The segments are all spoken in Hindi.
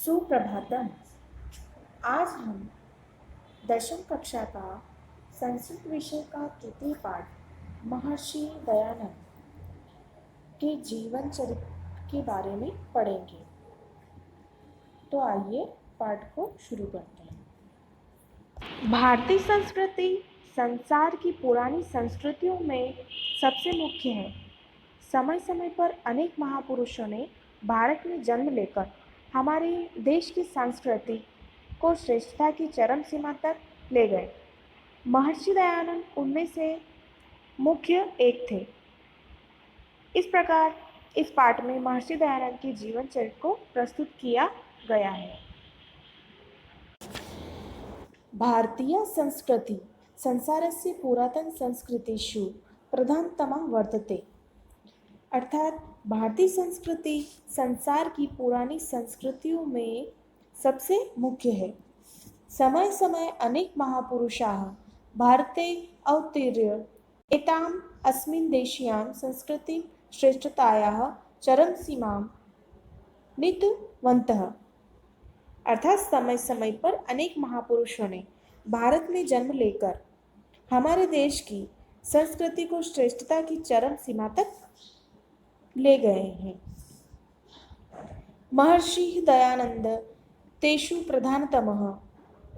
सुप्रभातम। आज हम दशम कक्षा का संस्कृत विषय का तृतीय पाठ महर्षि दयानंद के जीवन चरित्र के बारे में पढ़ेंगे। तो आइए पाठ को शुरू करते हैं। भारतीय संस्कृति संसार की पुरानी संस्कृतियों में सबसे मुख्य है। समय समय पर अनेक महापुरुषों ने भारत में जन्म लेकर हमारे देश की संस्कृति को श्रेष्ठता की चरम सीमा तक ले गए। महर्षि दयानंद उनमें से मुख्य एक थे। इस प्रकार इस पाठ में महर्षि दयानंद के जीवन चरित्र को प्रस्तुत किया गया है। भारतीय संस्कृति संसारस्य पुरातन संस्कृतिषु प्रधानतमा वर्तते। अर्थात भारतीय संस्कृति संसार की पुरानी संस्कृतियों में सबसे मुख्य है। समय समय अनेक महापुरुषाः भारते अवतीर्य एताम् अस्मिन् देशीयां संस्कृतिं श्रेष्ठतायाः चरमसीमां नीतवन्तः। अर्थात समय समय पर अनेक महापुरुषों ने भारत में जन्म लेकर हमारे देश की संस्कृति को श्रेष्ठता की चरम सीमा तक ले गए हैं। महर्षि दयानंद तेषु प्रधानतमः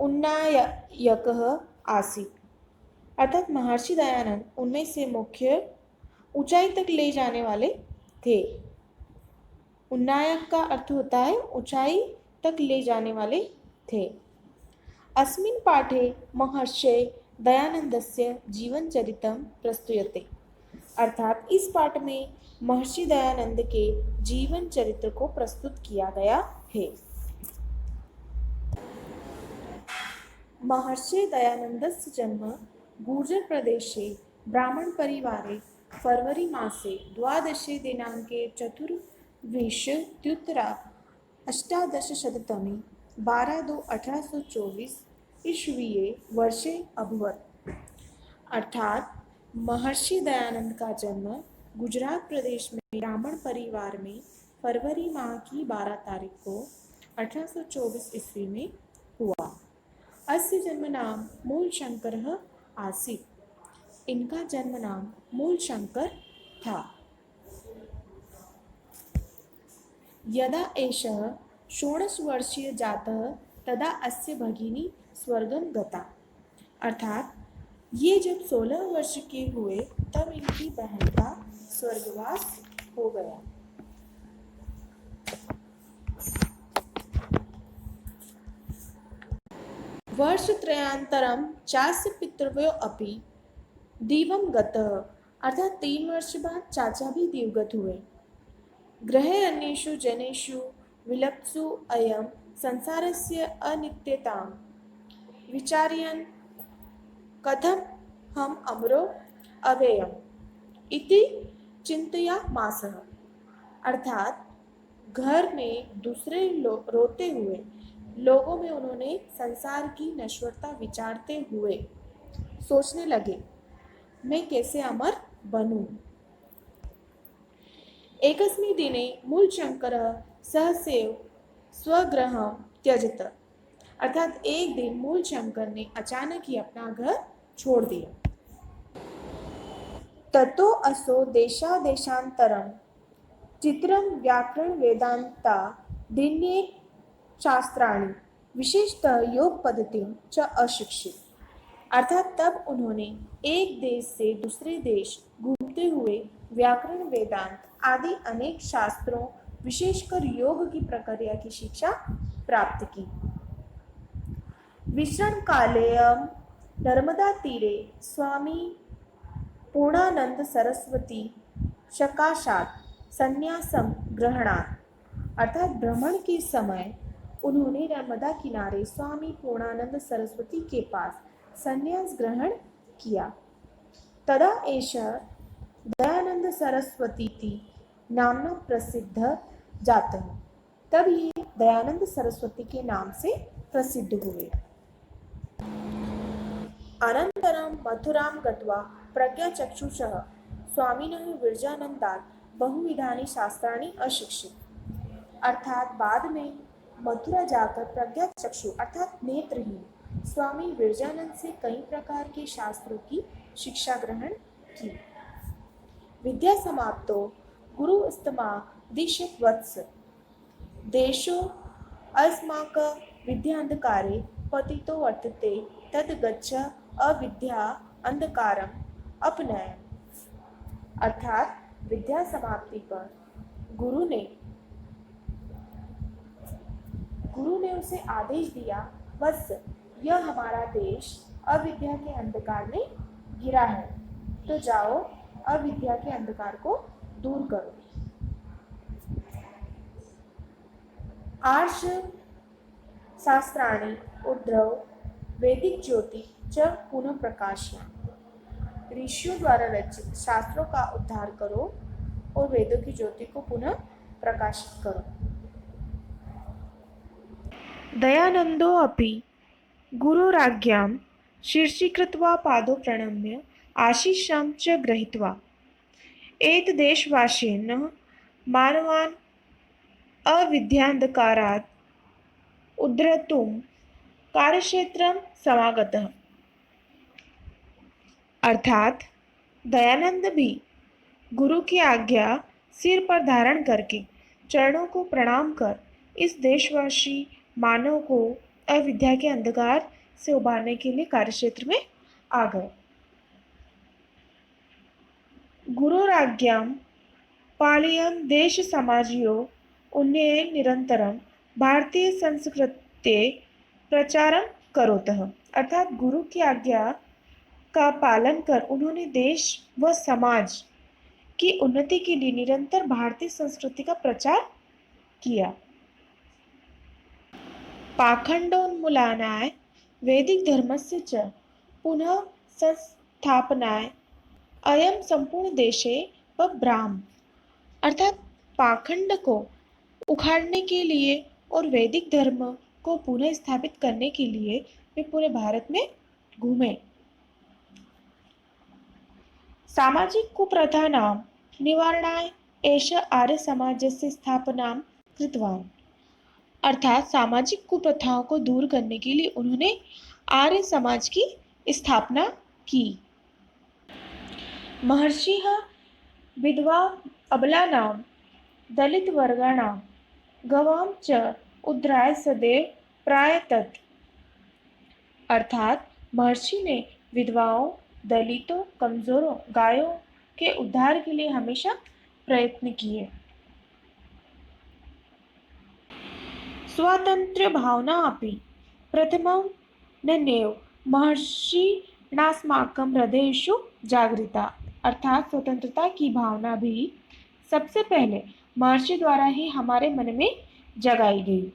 उन्नायकः आसीत्। अर्थात महर्षि दयानंद उनमें से मुख्य ऊंचाई तक ले जाने वाले थे। उन्नायक का अर्थ होता है ऊंचाई तक ले जाने वाले थे। अस्मिन् पाठे महर्षे दयानंदस्य जीवनचरितं प्रस्तुयते। अर्थात इस पाठ में महर्षि दयानंद के जीवन चरित्र को प्रस्तुत किया गया है। महर्षि दयानन्दस्य जन्म गुर्जर प्रदेशे ब्राह्मण परिवारे फरवरी मासे 12 दिनांके चतुर्विंशत्युत्तर अष्टादशशततमे 12/2/1824 ईस्वीये वर्षे अभवत्। अर्थात महर्षि दयानंद का जन्म गुजरात प्रदेश में ब्राह्मण परिवार में फरवरी माह की 12 तारीख को 1824 ईस्वी में हुआ। अस्य जन्म नाम मूल शंकर आसीत्। इनका जन्म नाम मूल शंकर था। यदा एषः 16 वर्षीय जातः तदा अस्य भगिनी स्वर्गं गता। अर्थात ये जब 16 वर्ष के हुए तब इनकी बहन का स्वर्गवास हो गया। वर्षत्रयान्तरं चास्य पितृव्यो अपि दिवं गतः। अर्थात 3 वर्ष बाद चाचा भी दिवगत हुए। गृहे अन्येषु जनेषु विलप्सु अयं संसारस्य अनित्यतां विचारयन् कथम हम अमरो अव्ययम् इति चिंतयामासः। अर्थात घर में दूसरे रोते हुए लोगों में उन्होंने संसार की नश्वरता विचारते हुए सोचने लगे, मैं कैसे अमर बनूं। एकस्मिन् दिने मूलशंकरः सहसैव स्वगृहं त्यजत। अर्थात एक दिन मूल शंकर ने अचानक ही अपना घर छोड़ दिया। ततो असो देशादेशांतरं चित्रं व्याकरण वेदांता दिन्ये शास्त्राणि विशेषतः योग पद्धतिं च अशिक्षित। अर्थात तब उन्होंने एक देश से दूसरे देश घूमते हुए व्याकरण वेदांत आदि अनेक शास्त्रों विशेषकर योग की प्रक्रिया की शिक्षा प्राप्त की। विश्रण कालेयं नर्मदा तीरे स्वामी पूर्णानंद सरस्वती सकाशात संन्यासम ग्रहणात्। अर्थात भ्रमण के समय उन्होंने नर्मदा किनारे स्वामी पूर्णानंद सरस्वती के पास संन्यास ग्रहण किया। तदा एषः दयानंद सरस्वतीति नामना प्रसिद्ध जातः। तब ये दयानंद सरस्वती के नाम से प्रसिद्ध हुए। अनन्तरं मथुरां गत्वा प्रज्ञाचक्षुषः स्वामिनः विरजानन्दात् बहुविधानि शास्त्राणि अशिक्षित। अर्थात बाद में मथुरा जाकर प्रज्ञा चक्षु अर्थात नेत्रहीन स्वामी विरजानंद से कई प्रकार के शास्त्रों की शिक्षा ग्रहण की। विद्या समाप्तो गुरु स्तमा दिशत वत्स देशो अस्माक विद्यांधकारे पतितो वर्तते तद गच्छ अविद्या अंधकारम अपनय। अर्थात विद्या समाप्ति पर गुरु ने उसे आदेश दिया, बस यह हमारा देश अविद्या के अंधकार में गिरा है, तो जाओ अविद्या के अंधकार को दूर करो। आर्ष शास्त्राणि उद्रव वैदिक ज्योति च पुनः प्रकाश्य। ऋषियों द्वारा रचित शास्त्रों का उद्धार करो और वेदों की ज्योति को पुनः प्रकाशित करो। दयानंदो अपि गुरुराज्ञां शीर्षीकृत्वा पादौ प्रणम्य आशीषं च गृहीत्वा एतद्देशवासिनः मानवान् अविद्यान्धकारात् उद्धर्तुं कार्यक्षेत्रं समागतः। अर्थात दयानंद भी गुरु की आज्ञा सिर पर धारण करके चरणों को प्रणाम कर इस देशवासी मानव को अविद्या के अंधकार से उबारने के लिए कार्यक्षेत्र में आ गए। गुरुराज्ञां पालयन् देश समाजयो उन्नयन निरंतरम भारतीय संस्कृते प्रचारम करोतः। अर्थात गुरु की आज्ञा का पालन कर उन्होंने देश व समाज की उन्नति के लिए निरंतर भारतीय संस्कृति का प्रचार किया। पाखंडोन्मूलनाय वैदिक धर्मस्य च पुनः संस्थापनाय अयम संपूर्ण देशे ब्राह्म। अर्थात पाखंड को उखाड़ने के लिए और वैदिक धर्म को पुनः स्थापित करने के लिए वे पूरे भारत में घूमे। सामाजिक कुप्रथानां निवारणाय एष आर्य समाजस्य स्थापनां कृतवान्। अर्थात सामाजिक कुप्रथाओं को दूर करने के लिए उन्होंने आर्य समाज की स्थापना की। महर्षिः विधवा अबलानां दलित वर्गाणां गवां च उद्धाराय सदैव प्रायतत। अर्थात महर्षि ने विधवाओं, दलितों, कमजोरों, गायों के उद्धार के लिए हमेशा प्रयत्न किए। स्वातंत्र्य भावना अपि प्रथमं नैव महर्षिणास्माकं हृदयेषु जागरिता। अर्थात स्वतंत्रता की भावना भी सबसे पहले महर्षि द्वारा ही हमारे मन में जगाई गई।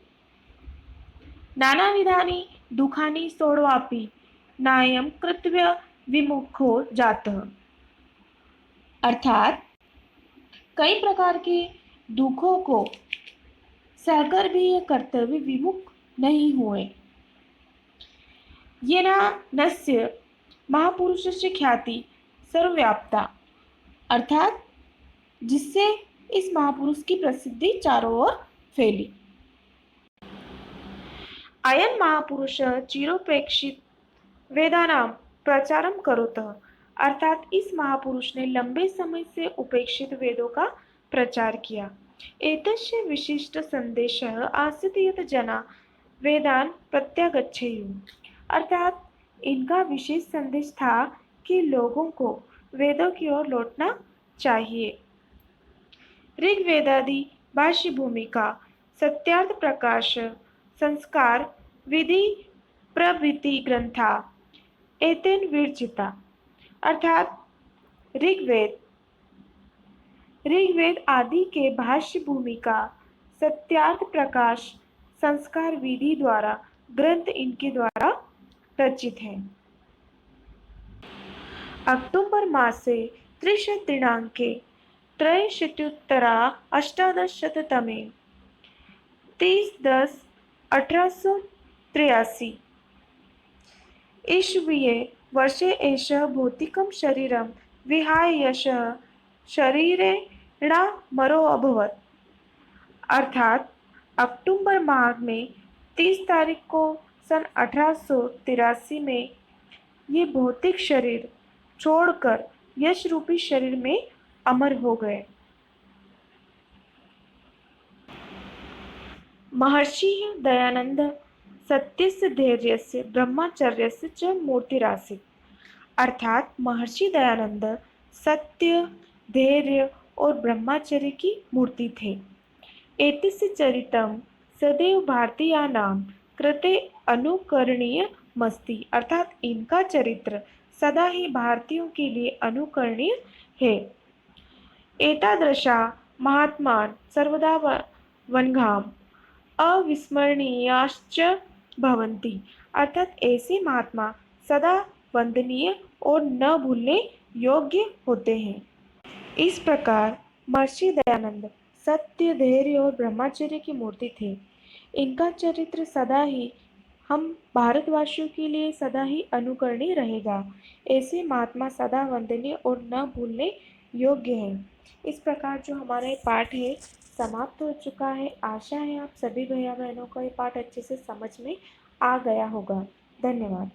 नानाविधानि दुःखानि सोढ्वापि नायं कर्तव्य विमुखो जातः। अर्थात कई प्रकार के दुखों को सहकर भी ये कर्तव्य विमुख नहीं हुए। येना नस्य महापुरुषस्य ख्याति सर्वव्याप्ता। अर्थात जिससे इस महापुरुष की प्रसिद्धि चारों ओर फैली। अयन महापुरुष चिरोपेक्षित वेदानां प्रचारम करोतः। अर्थात इस महापुरुष ने लंबे समय से उपेक्षित वेदों का प्रचार किया। एतस्य विशिष्ट संदेशः आसीत् यत् जना वेदान प्रत्यागच्छेयुः। अर्थात इनका विशेष संदेश था कि लोगों को वेदों की ओर लौटना चाहिए। ऋग्वेदादि भाष्य भूमिका, सत्यार्थ प्रकाश, संस्कार विधि प्रभृति ग्रंथा एतेन विरचिता। अर्थात ऋग्वेद आदि के भाष्य भूमिका, सत्यार्थ प्रकाश, संस्कार विधि द्वारा ग्रंथ इनके द्वारा रचित है। अक्टूबर मासे 30 दिनांके त्रयोशीत्युत्तरा अष्टादशशततमे 30-10-1883 ईस्वीये वर्षे एषः भौतिकं शरीरं विहाय शरीरेणामरो अभवत्। अर्थात अक्टूबर माह में 30 तारीख को सन 1883 में ये भौतिक शरीर छोड़कर यश रूपी शरीर में अमर हो गए। महर्षि दयानंद सत्यस्य धैर्यस्य ब्रह्मचर्यस्य च मूर्तिरासीत्। अर्थात महर्षि दयानंद सत्य, धैर्य और ब्रह्मचर्य की मूर्ति थे। एतस्य चरितं सदैव भारतीयानां कृते अनुकरणीयमस्ति। अर्थात इनका चरित्र सदा ही भारतीयों के लिए अनुकरणीय है। एतादृशा महात्मान् सर्वदा वनघाम अविस्मरणीयाश्च भवन्ति। अर्थात ऐसे महात्मा सदा वंदनीय और न भूलने योग्य होते हैं। इस प्रकार महर्षि दयानंद सत्य, धैर्य और ब्रह्मचर्य की मूर्ति थे। इनका चरित्र सदा ही हम भारतवासियों के लिए सदा ही अनुकरणीय रहेगा। ऐसे महात्मा सदा वंदनीय और न भूलने योग्य हैं। इस प्रकार जो हमारा ये पाठ है समाप्त हो चुका है। आशा है आप सभी भैया बहनों को ये पाठ अच्छे से समझ में आ गया होगा। धन्यवाद।